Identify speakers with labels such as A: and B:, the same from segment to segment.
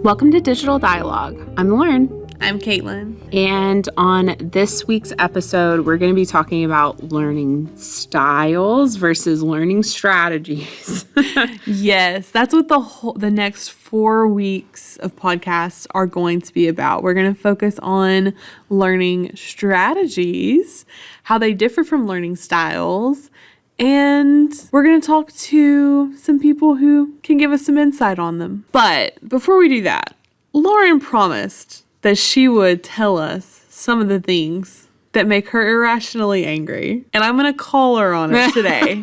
A: Welcome to Digital Dialogue. I'm Lauren.
B: I'm Caitlin.
A: And on this week's episode, we're going to be talking about learning styles versus learning strategies.
B: Yes, that's what the next 4 weeks of podcasts are going to be about. We're going to focus on learning strategies, how they differ from learning styles, and we're going to talk to some people who can give us some insight on them. But before we do that, Lauren promised that she would tell us some of the things that make her irrationally angry. And I'm going to call her on it today.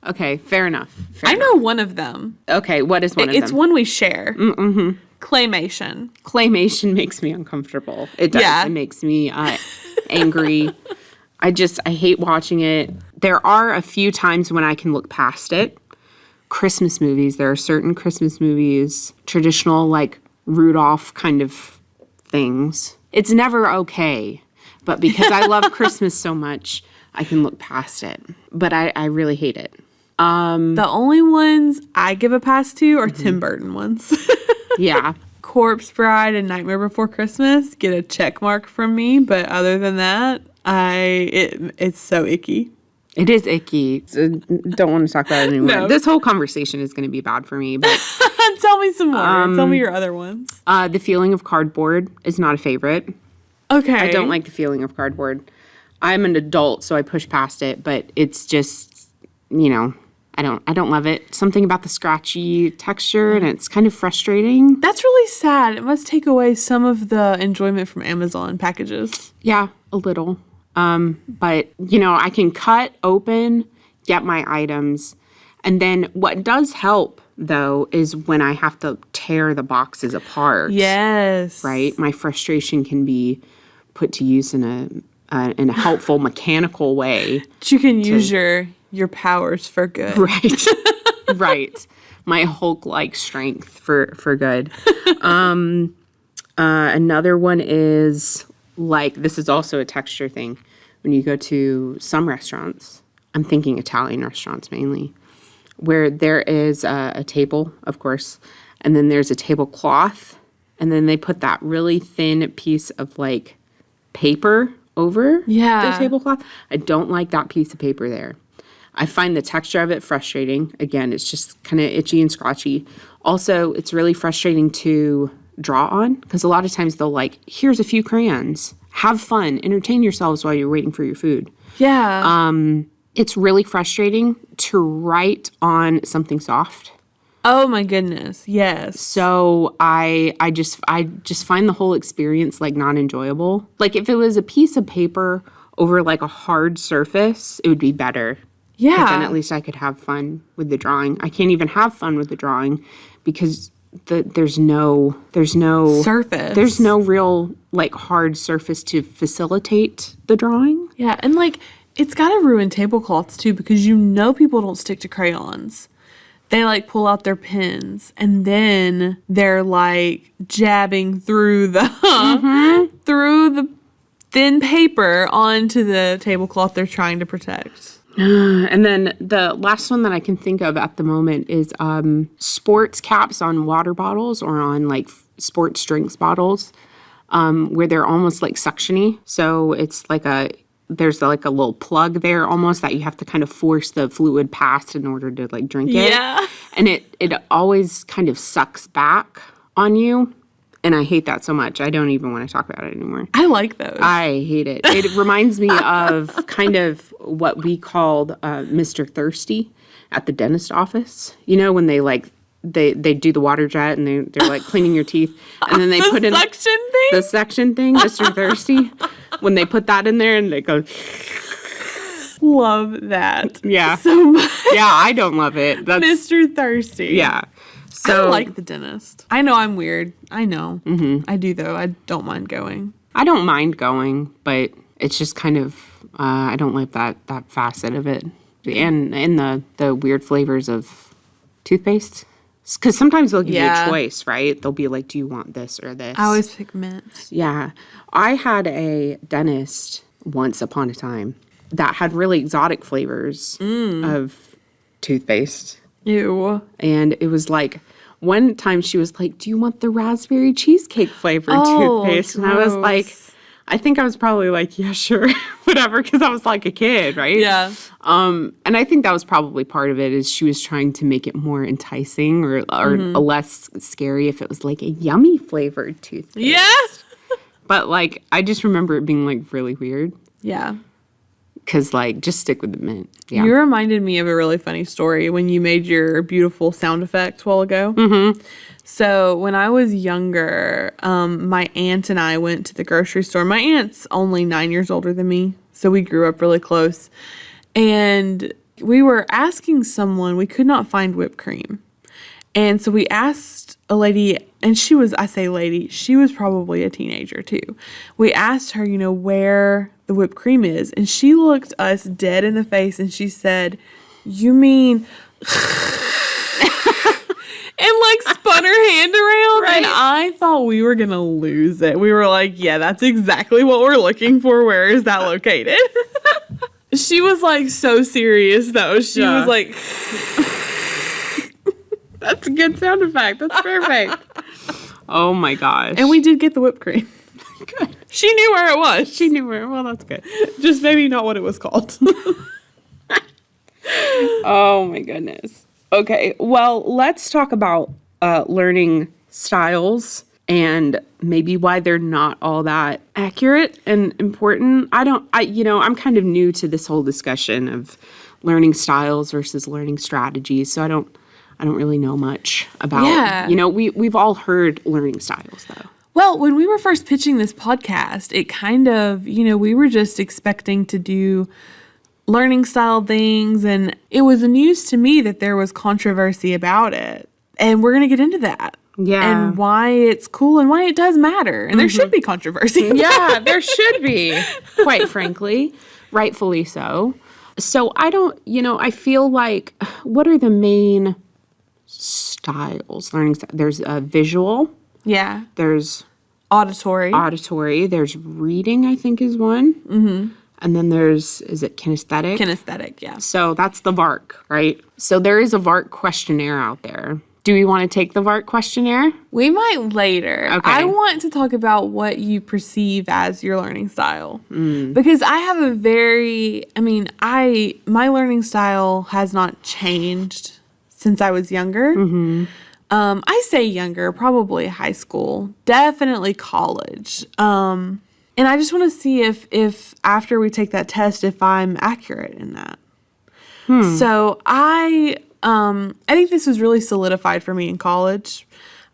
A: Okay, fair enough.
B: I know one of them.
A: Okay, what is one of them?
B: It's one we share.
A: Mm-hmm.
B: Claymation.
A: Claymation makes me uncomfortable. It does. Yeah. It makes me angry. I hate watching it. There are a few times when I can look past it. Christmas movies. There are certain Christmas movies, traditional like Rudolph kind of things. It's never okay. But because I love Christmas so much, I can look past it. But I really hate it.
B: The only ones I give a pass to are Tim Burton ones.
A: Yeah.
B: Corpse Bride and Nightmare Before Christmas get a check mark from me. But other than that, it's so icky.
A: It is icky. So don't want to talk about it anymore. No. This whole conversation is going to be bad for me. But
B: tell me some more. Tell me your other ones.
A: The feeling of cardboard is not a favorite.
B: Okay.
A: I don't like the feeling of cardboard. I'm an adult, so I push past it. But it's just, I don't love it. Something about the scratchy texture, and it's kind of frustrating.
B: That's really sad. It must take away some of the enjoyment from Amazon packages.
A: Yeah, a little. But, I can cut open, get my items. And then what does help, though, is when I have to tear the boxes apart.
B: Yes.
A: Right? My frustration can be put to use in a helpful mechanical way.
B: But you can use your powers for good.
A: Right. Right. My Hulk-like strength for good. Another one is, this is also a texture thing. When you go to some restaurants, I'm thinking Italian restaurants mainly, where there is a table, of course, and then there's a tablecloth, and then they put that really thin piece of, paper over the tablecloth. I don't like that piece of paper there. I find the texture of it frustrating. Again, it's just kind of itchy and scratchy. Also, it's really frustrating to draw on because a lot of times they'll here's a few crayons. Have fun. Entertain yourselves while you're waiting for your food.
B: Yeah.
A: It's really frustrating to write on something soft.
B: Oh my goodness. Yes.
A: So I just find the whole experience not enjoyable. If it was a piece of paper over a hard surface, it would be better.
B: Yeah.
A: Then at least I could have fun with the drawing. I can't even have fun with the drawing because there's no
B: surface.
A: There's no real hard surface to facilitate the drawing.
B: Yeah, and it's got to ruin tablecloths too because people don't stick to crayons. They pull out their pens and then they're jabbing through the through the thin paper onto the tablecloth they're trying to protect.
A: And then the last one that I can think of at the moment is sports caps on water bottles or on sports drinks bottles where they're almost suction-y. So it's there's a little plug there almost that you have to kind of force the fluid past in order to drink it.
B: Yeah.
A: And it always kind of sucks back on you. And I hate that so much. I don't even want to talk about it anymore.
B: I like those.
A: I hate it. It reminds me of kind of what we called Mr. Thirsty at the dentist office. When they they do the water jet and they're cleaning your teeth. And then they put in the suction thing, Mr. Thirsty. When they put that in there and they go...
B: Love that.
A: Yeah.
B: So much.
A: Yeah, I don't love it. That's
B: Mr. Thirsty.
A: Yeah.
B: So, I like the dentist. I know I'm weird. I know. Mm-hmm. I do, though. I don't mind going.
A: I don't mind going, but it's just kind of, I don't like that facet of it. And the weird flavors of toothpaste. Because sometimes they'll give you a choice, right? They'll be like, do you want this or this?
B: I always pick mints.
A: Yeah. I had a dentist once upon a time that had really exotic flavors of toothpaste.
B: Ew.
A: And it was one time she was like, do you want the raspberry cheesecake flavored toothpaste? And I was like, I think I was probably like, yeah, sure, whatever, because I was like a kid, right?
B: Yeah.
A: And I think that was probably part of it, is she was trying to make it more enticing or less scary if it was like a yummy flavored toothpaste.
B: Yeah.
A: But like, I just remember it being like really weird.
B: Yeah.
A: Because like, just stick with the mint. Yeah.
B: You reminded me of a really funny story when you made your beautiful sound effect a while ago. Mm-hmm. So when I was younger, my aunt and I went to the grocery store. My aunt's only 9 years older than me, so we grew up really close. And we were asking someone, we could not find whipped cream. And so we asked a lady, and she was probably a teenager too. We asked her, where the whipped cream is. And she looked us dead in the face and she said, you mean... and like spun her hand around. Right. And I thought we were going to lose it. We were like, yeah, that's exactly what we're looking for. Where is that located? She was like so serious though. She was like...
A: That's a good sound effect. That's perfect. Oh my gosh.
B: And we did get the whipped cream.
A: Good.
B: She knew where it was.
A: She knew where. Well, that's good.
B: Just maybe not what it was called.
A: Oh my goodness. Okay. Well, let's talk about learning styles and maybe why they're not all that accurate and important. I'm kind of new to this whole discussion of learning styles versus learning strategies. So I don't really know much about, we've all heard learning styles though.
B: Well, when we were first pitching this podcast, it kind of, we were just expecting to do learning style things. And it was news to me that there was controversy about it. And we're going to get into that.
A: Yeah.
B: And why it's cool and why it does matter. And there should be controversy.
A: Yeah, there should be, quite frankly, rightfully so. So I feel like, what are the main styles, learning styles? There's visual.
B: Yeah.
A: There's
B: auditory.
A: There's reading, I think, is one. Mm-hmm. And then is it kinesthetic?
B: Kinesthetic, yeah.
A: So that's the VARC, right? So there is a VARC questionnaire out there. Do we want to take the VARC questionnaire?
B: We might later.
A: Okay.
B: I want to talk about what you perceive as your learning style. Because I have my learning style has not changed since I was younger. Mm-hmm. I say younger, probably high school, definitely college. And I just want to see if after we take that test, if I'm accurate in that. So I think this was really solidified for me in college.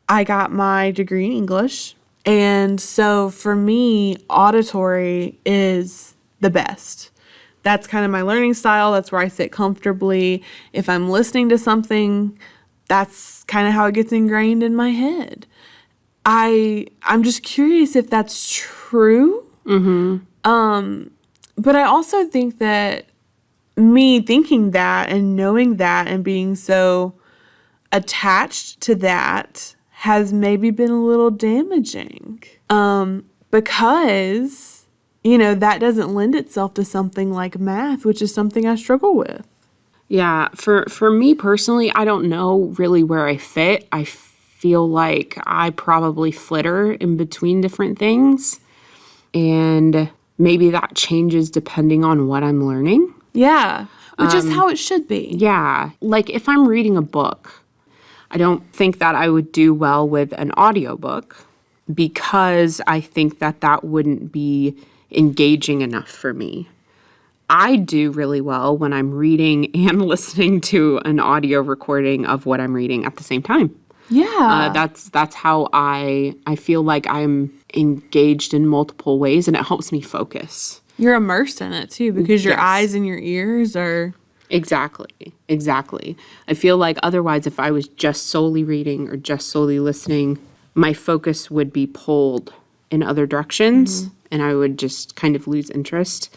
B: I got my degree in English. And so for me, auditory is the best. That's kind of my learning style. That's where I sit comfortably. If I'm listening to something, that's kind of how it gets ingrained in my head. I'm just curious if that's true. Mm-hmm. But I also think that me thinking that and knowing that and being so attached to that has maybe been a little damaging. Because, that doesn't lend itself to something like math, which is something I struggle with.
A: Yeah, for me personally, I don't know really where I fit. I feel like I probably flitter in between different things. And maybe that changes depending on what I'm learning.
B: Yeah, which is how it should be.
A: Yeah, like if I'm reading a book, I don't think that I would do well with an audiobook because I think that wouldn't be engaging enough for me. I do really well when I'm reading and listening to an audio recording of what I'm reading at the same time.
B: Yeah.
A: That's how I feel like I'm engaged in multiple ways, and it helps me focus.
B: You're immersed in it too because your eyes and your ears are...
A: Exactly. I feel like otherwise if I was just solely reading or just solely listening, my focus would be pulled in other directions and I would just kind of lose interest.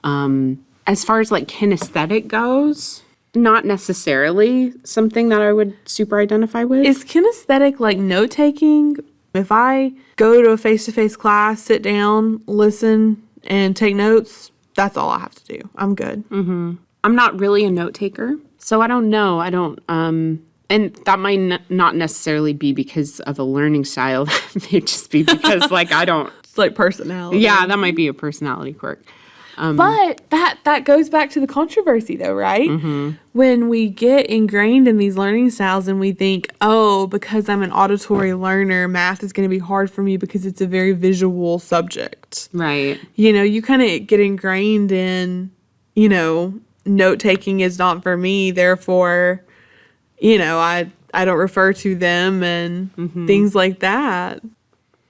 A: As far as like kinesthetic goes, not necessarily something that I would super identify with.
B: Is kinesthetic like note-taking? If I go to a face-to-face class, sit down, listen, and take notes, that's all I have to do. I'm good.
A: Mm-hmm. I'm not really a note taker, so I don't know. And that might not necessarily be because of a learning style. That may just be because, like, I don't.
B: It's like personality.
A: Yeah, that might be a personality quirk.
B: But that goes back to the controversy, though, right? Mm-hmm. When we get ingrained in these learning styles and we think, oh, because I'm an auditory learner, math is going to be hard for me because it's a very visual subject.
A: Right.
B: You know, you kind of get ingrained in, you know, note-taking is not for me, therefore, you know, I don't refer to them and things like that.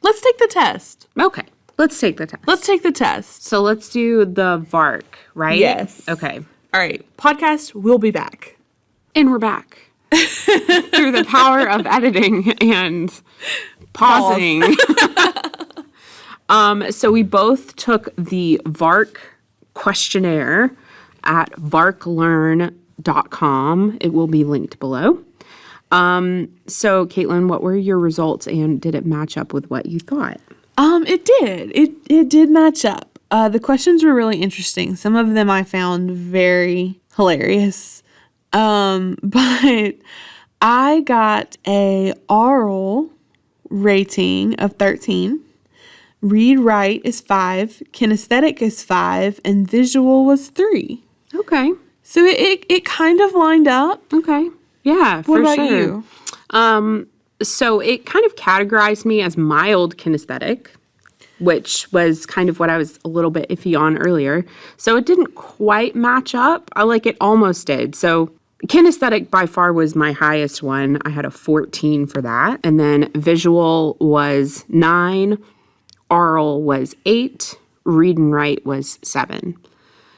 B: Let's take the test.
A: Okay. Let's take the test.
B: Let's take the test.
A: So let's do the VARC, right?
B: Yes.
A: Okay.
B: All right. Podcast, we'll be back.
A: And we're back. Through the power of editing and pausing. So we both took the VARC questionnaire at varclearn.com. It will be linked below. So Caitlin, what were your results and did it match up with what you thought?
B: It did. It did match up. The questions were really interesting. Some of them I found very hilarious. But I got a oral rating of 13. Read write is 5. Kinesthetic is 5. And visual was 3.
A: Okay.
B: So it kind of lined up.
A: Okay. Yeah, for sure.
B: What about you?
A: So it kind of categorized me as mild kinesthetic, which was kind of what I was a little bit iffy on earlier. So it didn't quite match up. It almost did. So kinesthetic by far was my highest one. I had a 14 for that. And then visual was 9, oral was 8, read and write was 7.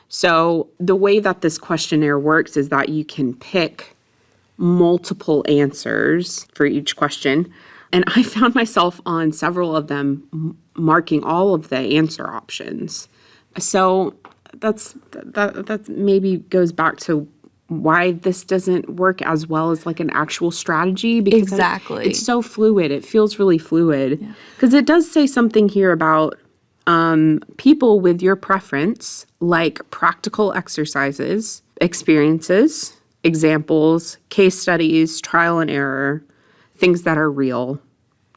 A: So the way that this questionnaire works is that you can pick multiple answers for each question. And I found myself on several of them marking all of the answer options. So that maybe goes back to why this doesn't work as well as like an actual strategy, because
B: Exactly.
A: it's so fluid. It feels really fluid because it does say something here about people with your preference, like practical exercises, experiences, examples, case studies, trial and error, things that are real, ...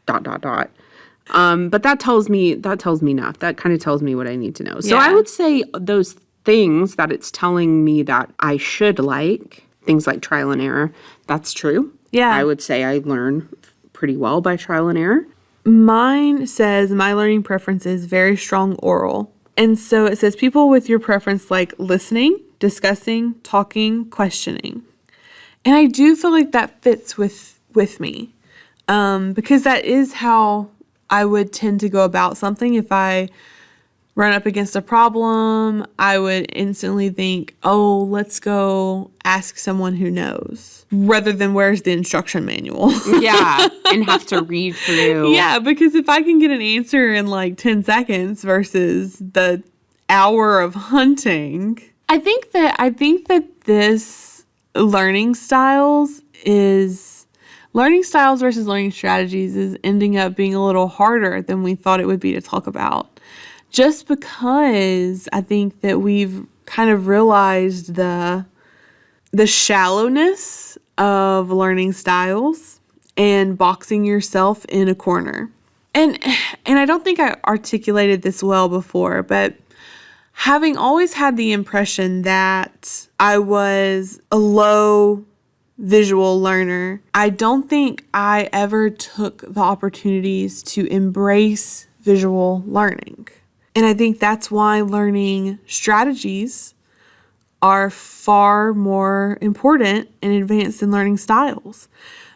A: But that tells me enough. That kind of tells me what I need to know. So I would say those things that it's telling me that I should like, things like trial and error, that's true.
B: Yeah.
A: I would say I learn pretty well by trial and error.
B: Mine says my learning preference is very strong oral. And so it says people with your preference like listening, discussing, talking, questioning. And I do feel like that fits with me. Because that is how I would tend to go about something. If I run up against a problem, I would instantly think, oh, let's go ask someone who knows, rather than where's the instruction manual.
A: Yeah, and have to read through.
B: Yeah, because if I can get an answer in like 10 seconds versus the hour of hunting, I think that this learning styles versus learning strategies is ending up being a little harder than we thought it would be to talk about. Just because I think that we've kind of realized the shallowness of learning styles and boxing yourself in a corner. And I don't think I articulated this well before, but having always had the impression that I was a low visual learner, I don't think I ever took the opportunities to embrace visual learning. And I think that's why learning strategies are far more important and advanced than learning styles.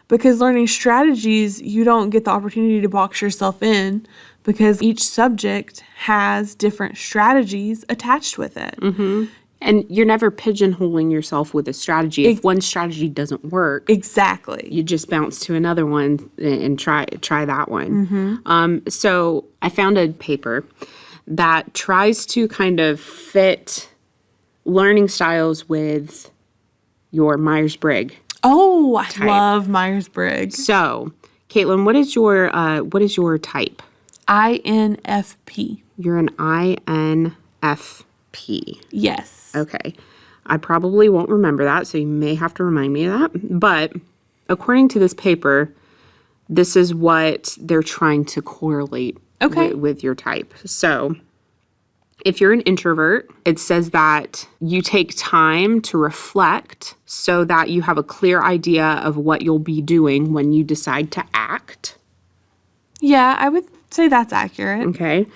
B: Because learning strategies, you don't get the opportunity to box yourself in because each subject has different strategies attached with it.
A: Mm-hmm. And you're never pigeonholing yourself with a strategy. If one strategy doesn't work,
B: exactly,
A: you just bounce to another one and try that one. Mm-hmm. So I found a paper that tries to kind of fit learning styles with your Myers-Briggs.
B: Oh, I love Myers-Briggs.
A: So, Caitlin, what is your type?
B: INFP.
A: You're an INFP.
B: Yes.
A: Okay. I probably won't remember that, so you may have to remind me of that. But according to this paper, this is what they're trying to correlate with your type. So if you're an introvert, it says that you take time to reflect so that you have a clear idea of what you'll be doing when you decide to act.
B: Yeah, I would say that's accurate.
A: Okay.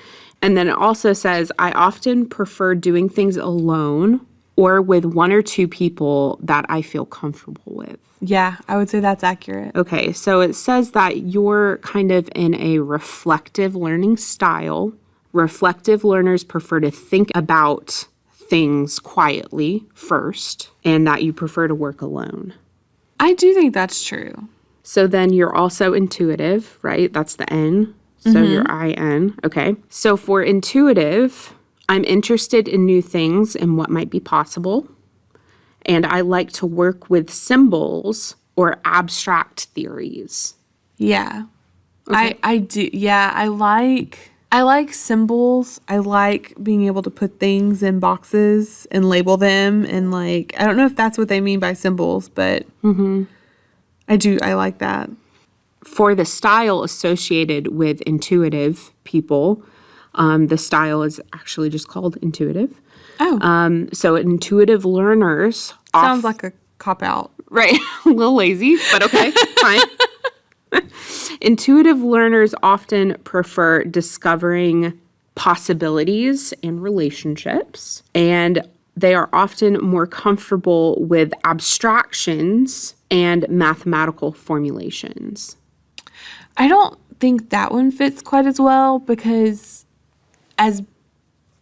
A: And then it also says, I often prefer doing things alone or with one or two people that I feel comfortable with.
B: Yeah, I would say that's accurate.
A: Okay, so it says that you're kind of in a reflective learning style. Reflective learners prefer to think about things quietly first, and that you prefer to work alone.
B: I do think that's true.
A: So then you're also intuitive, right? That's the N. So you're IN. Okay. So for intuitive, I'm interested in new things and what might be possible. And I like to work with symbols or abstract theories.
B: Yeah.
A: Okay.
B: I do. Yeah, I like symbols. I like being able to put things in boxes and label them, and like, I don't know if that's what they mean by symbols, but I like that.
A: For the style associated with intuitive people, the style is actually just called intuitive.
B: Oh.
A: So intuitive learners
B: Sounds like a cop-out.
A: right, a little lazy, but okay, fine. Intuitive learners often prefer discovering possibilities in relationships, and they are often more comfortable with abstractions and mathematical formulations.
B: I don't think that one fits quite as well, because as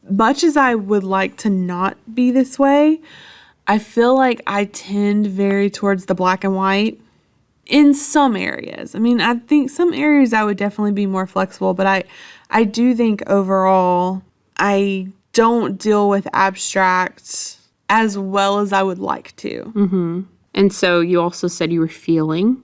B: much as I would like to not be this way, I feel like I tend very towards the black and white in some areas. I mean, I think some areas I would definitely be more flexible, but I do think overall I don't deal with abstract as well as I would like to.
A: And so you also said you were feeling.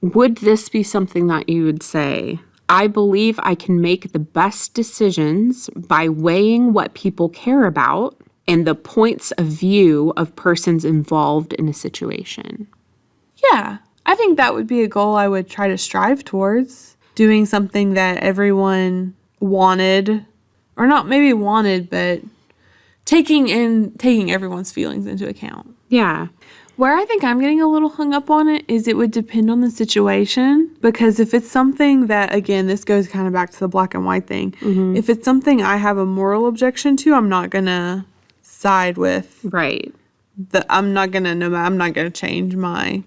A: Would this be something that you would say, I believe I can make the best decisions by weighing what people care about and the points of view of persons involved in a situation?
B: Yeah, I think that would be a goal I would try to strive towards. Doing something that everyone wanted, or not maybe wanted, but taking everyone's feelings into account.
A: Yeah.
B: Where I think I'm getting a little hung up on it is it would depend on the situation, because if it's something that, again, this goes kind of back to the black and white thing. If it's something I have a moral objection to, I'm not going to side with
A: Right.
B: I'm not going to change my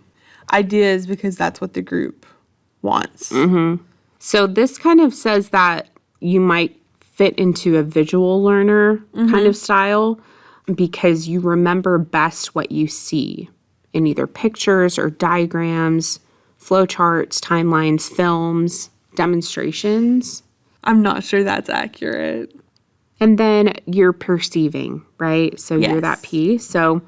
B: ideas because that's what the group wants.
A: So this kind of says that you might fit into a visual learner kind of style because you remember best what you see in either pictures or diagrams, flowcharts, timelines, films, demonstrations.
B: I'm not sure that's accurate.
A: And then you're perceiving, right? So you're that P. So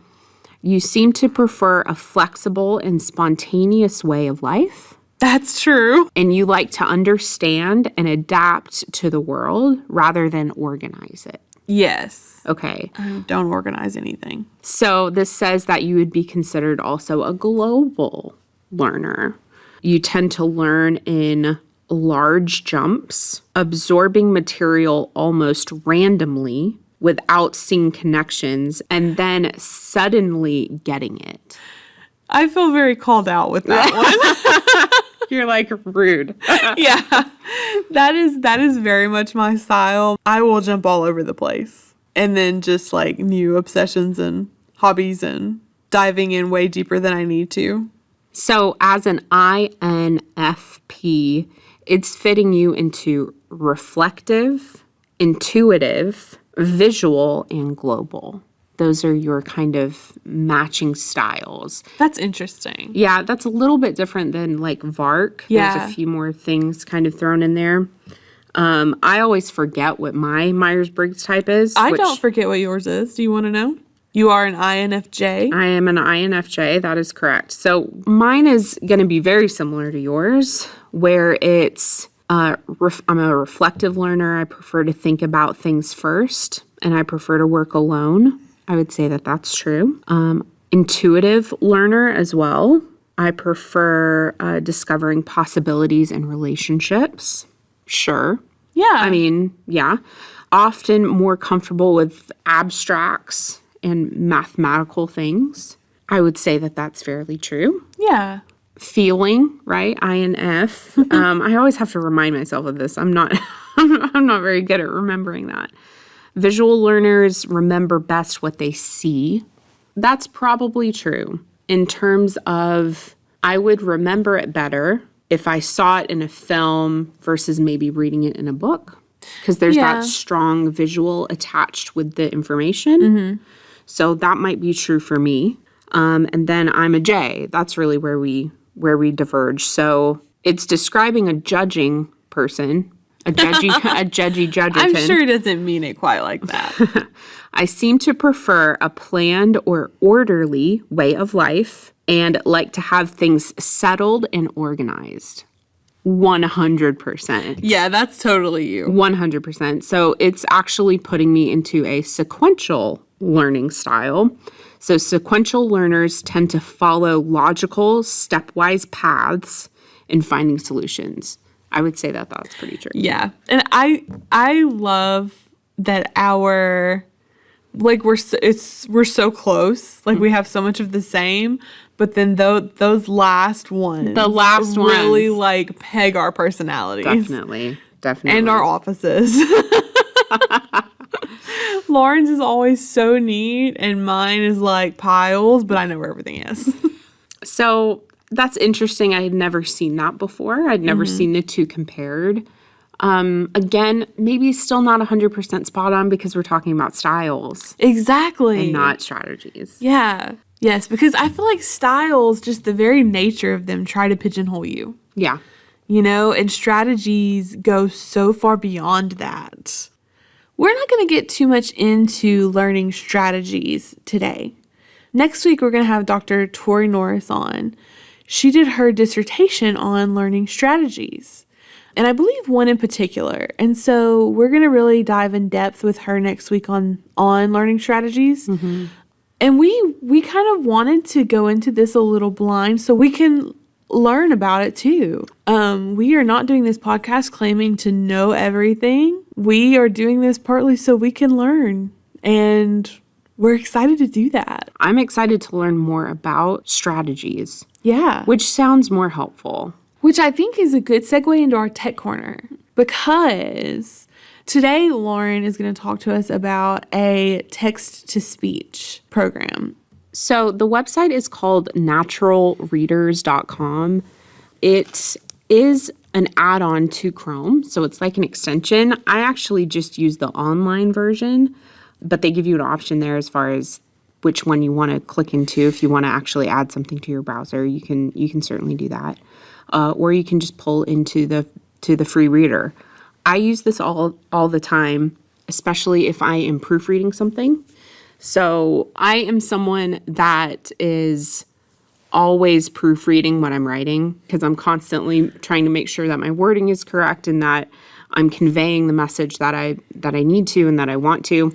A: you seem to prefer a flexible and spontaneous way of life.
B: That's true.
A: And you like to understand and adapt to the world rather than organize it.
B: Yes.
A: Okay.
B: I don't organize anything.
A: So this says that you would be considered also a global learner. You tend to learn in large jumps, absorbing material almost randomly without seeing connections, and then suddenly getting it.
B: I feel very called out with that one.
A: You're like rude.
B: Yeah. That is very much my style. I will jump all over the place. And then just like new obsessions and hobbies and diving in way deeper than I need to.
A: So as an INFP, it's fitting you into reflective, intuitive, visual, and global. Those are your kind of matching styles.
B: That's interesting.
A: Yeah, that's a little bit different than like VARC.
B: Yeah.
A: There's a few more things kind of thrown in there. I always forget what my Myers-Briggs type is.
B: I don't forget what yours is. Do you want to know? You are an INFJ.
A: I am an INFJ. That is correct. So mine is going to be very similar to yours, where it's I'm a reflective learner. I prefer to think about things first, and I prefer to work alone. I would say that that's true. Intuitive learner as well. I prefer discovering possibilities in relationships. Sure.
B: Yeah.
A: I mean, yeah. Often more comfortable with abstracts and mathematical things. I would say that that's fairly true.
B: Yeah.
A: Feeling, right? INF. I always have to remind myself of this. I'm not I'm not very good at remembering that. Visual learners remember best what they see. That's probably true. In terms of, I would remember it better if I saw it in a film versus maybe reading it in a book, because there's that strong visual attached with the information. So that might be true for me. And then I'm a J. That's really where we diverge. So it's describing a judging person, a judgy judgerton.
B: I'm sure it doesn't mean it quite like that.
A: I seem to prefer a planned or orderly way of life and like to have things settled and organized. 100%.
B: Yeah, that's totally you.
A: 100%. So it's actually putting me into a sequential learning style. So sequential learners tend to follow logical, stepwise paths in finding solutions. I would say that that's pretty true.
B: Yeah. And I love that we're so close. Like we have so much of the same, but then those last ones.
A: The last
B: really
A: ones.
B: like peg our personalities.
A: Definitely.
B: And our offices. Lauren's is always so neat and mine is like piles, but I know where everything is.
A: So that's interesting. I had never seen that before. I'd never seen the two compared. Again, maybe still not 100% spot on because we're talking about styles.
B: Exactly.
A: And not strategies.
B: Yeah. Yes, because I feel like styles, just the very nature of them, try to pigeonhole you.
A: Yeah.
B: You know, and strategies go so far beyond that. We're not going to get too much into learning strategies today. Next week, we're going to have Dr. Tori Norris on. She did her dissertation on learning strategies, and I believe one in particular. And so we're going to really dive in depth with her next week on learning strategies. And we kind of wanted to go into this a little blind so we can learn about it too. We are not doing this podcast claiming to know everything. We are doing this partly so we can learn, and we're excited to do that.
A: I'm excited to learn more about strategies.
B: Yeah.
A: Which sounds more helpful.
B: Which I think is a good segue into our tech corner, because today Lauren is going to talk to us about a text-to-speech program.
A: So the website is called naturalreaders.com. It is an add-on to Chrome, so it's like an extension. I actually just use the online version, but they give you an option there as far as which one you want to click into. If you want to actually add something to your browser, you can certainly do that, or you can just pull into the free reader. I use this all the time, especially if I am proofreading something. So I am someone that is always proofreading what I'm writing because I'm constantly trying to make sure that my wording is correct and that I'm conveying the message that I need to and that I want to.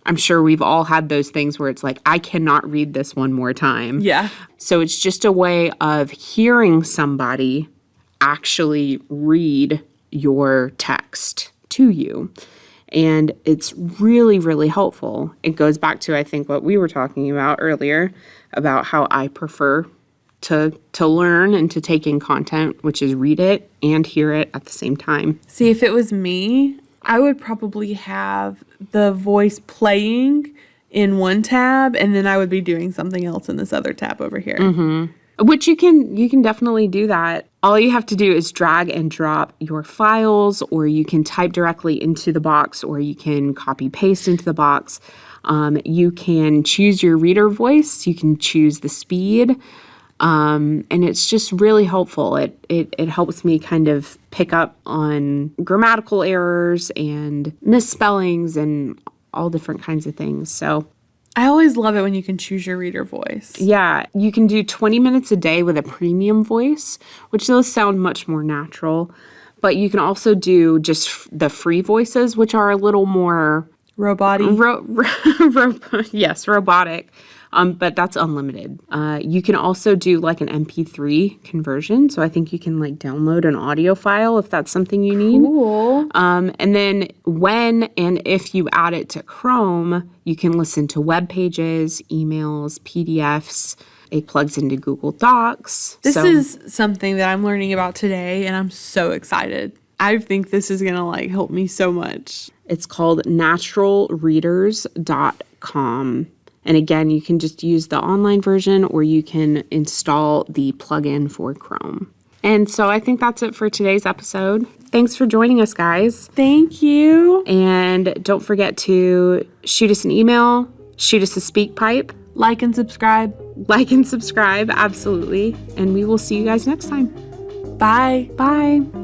A: I'm sure we've all had those things where it's like, I cannot read this one more time.
B: Yeah.
A: So it's just a way of hearing somebody actually read your text to you. And it's really, really helpful. It goes back to, I think, what we were talking about earlier about how I prefer to learn and to take in content, which is read it and hear it at the same time.
B: See, if it was me, I would probably have the voice playing in one tab, and then I would be doing something else in this other tab over here.
A: Which you can definitely do that. All you have to do is drag and drop your files, or you can type directly into the box, or you can copy paste into the box. You can choose your reader voice. You can choose the speed. And it's just really helpful. It helps me kind of pick up on grammatical errors and misspellings and all different kinds of things. So
B: I always love it when you can choose your reader voice.
A: yeah, you can do 20 minutes a day with a premium voice, which does sound much more natural. But you can also do just the free voices, which are a little more
B: Roboty.
A: yes, robotic. but that's unlimited. You can also do like an MP3 conversion. So I think you can like download an audio file if that's something you need.
B: Cool.
A: And then when and if you add it to Chrome, you can listen to web pages, emails, PDFs. It plugs into Google Docs.
B: This is something that I'm learning about today, and I'm so excited. I think this is going to like help me so much.
A: It's called naturalreaders.com. And again, you can just use the online version or you can install the plugin for Chrome. And so I think that's it for today's episode. Thanks for joining us, guys.
B: Thank you.
A: And don't forget to shoot us an email, shoot us a speak pipe.
B: Like and subscribe.
A: Like and subscribe, absolutely. And we will see you guys next time.
B: Bye.
A: Bye.